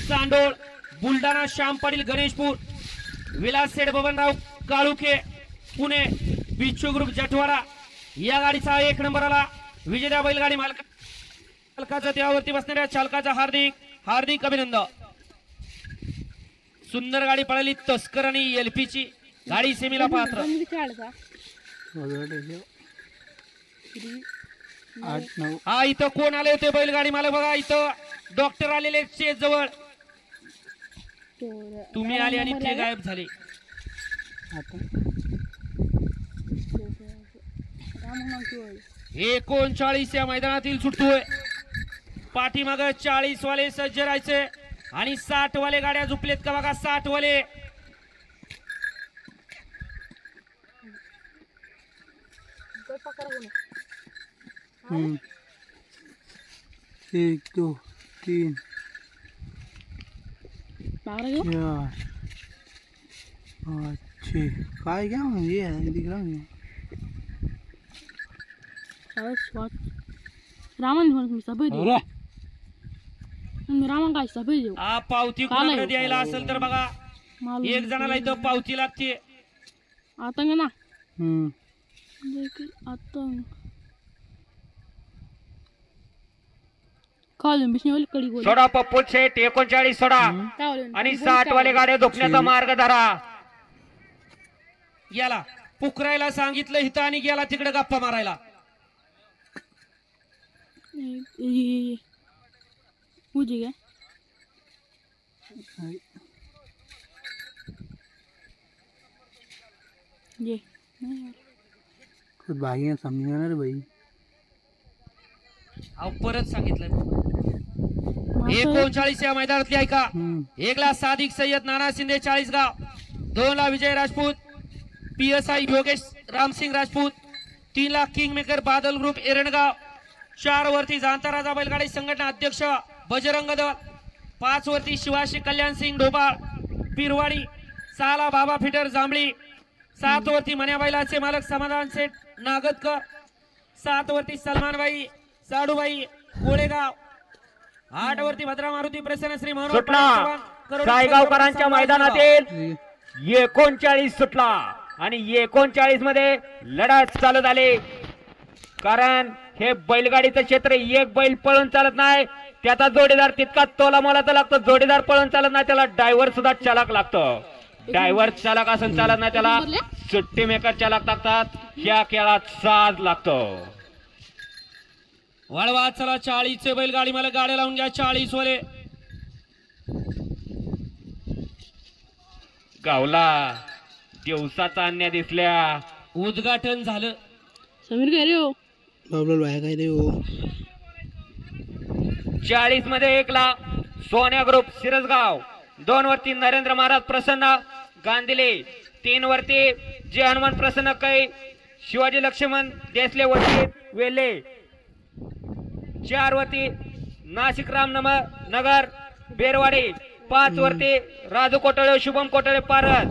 चांडोळ, बुलढाणा श्याम पाटील गणेशपूर, विलास सेठ बबनराव काळुखे पुणे, बिच्छू ग्रुप जटवाडा या गाडीचा 1 नंबरला विजेत्या बैलगाडी मालकाचं त्यावरती बसणाऱ्या चालकाचं हार्दिक हार्दिक अभिनंदन. सुंदर गाडी पळाली तस्कर आणि एलपीची गाडी सेमीला पात्र. हा इथं कोण आले होते बैलगाडी मालक बघा, इथं डॉक्टर आलेले स्टेज जवळ. तुम्ही आले आणि ते गायब झाले. 39 या मैदानातील सुटतोय. पाठीमाग 40 वाले सज्ज राहायचे आणि 60 वाले गाड्या झुपलेत का बघा. 60 वाले 1 2 3 4 5 6 काय क्या ये दिख रहा है रामन म्हणून सबै देऊ. रामन काय सबै देऊ. हा पावती कोणाकडे द्यायला असेल तर बघा, एक जणाला इथं पावती लागते. आतंग ना आतंग खालून बिष्णू कडी बोल. सोडा पप्पू शेठ 39 सोडा आणि 60 वाले गाड्या झोपण्याचा मार्ग धरा. याला पुकरायला सांगितलं इथं आणि गेला तिकडे गप्पा मारायला. मुझे क्या ये खुद भागी समझेगा ना रे भाई. अहो परत सांगितलं 39 या मैदानातली ऐका. 1 ला सादिक सय्यद नाना शिंदे 40 गाव, 2 ला विजय राजपूत, PSI योगेश रामसिंग राजपूत, 3 ला किंग मेकर बादल ग्रुप एरणगाव, 4 वरती जाणता राजा बैलगाडी संघटना अध्यक्ष बजरंग दल, 5 वरती शिवाशी कल्याण सिंग ढोबाळ पिरवाडी, 6 ला बाबा फिटर जांभळी, 7 वरती मन्या बैलाचे मालक समाधान सेठ नागदकर, 7 वरती सलमानबाई साडूबाई गोळेगाव, 8 वरती भद्रा मारुती प्रसन्न श्री मनोहर सायगावकरांच्या मैदानातील 39 सुटला आणि 39 मध्ये लढत चालू झाली. कारण हे बैलगाडीचं क्षेत्र, एक बैल पळून चालत नाही, त्याचा जोडीदार तितका तोला मोलाचा लागतो. जोडीदार पळून चालत नाही, त्याला ड्रायव्हर सुद्धा चालक लागतो. ड्रायव्हर चालक असून चालत नाही, त्याला सुट्टी मेकर चालक लागतात. या खेळात साज लागतो. वळवा चला 40 चे बैलगाडी मला गाड्या लावून घ्या. 40 वाले गावला दिवसाचा अन्य दिसल्या. उद्घाटन झालं. समीर काय रे हो बाबल भाई काय रे हो. 40 मध्ये 1 ला सोन्या ग्रुप सिरसगाव, 2 वरती नरेंद्र महाराज प्रसन्न गांधीले, 3 वरती जे हनुमान प्रसन्न कै शिवाजी लक्ष्मण देसले वरती वेले, 4 वरती नाशिक राम नगर बेरवाडी, 5 वरती राजू कोटळे शुभम कोटळे पारस,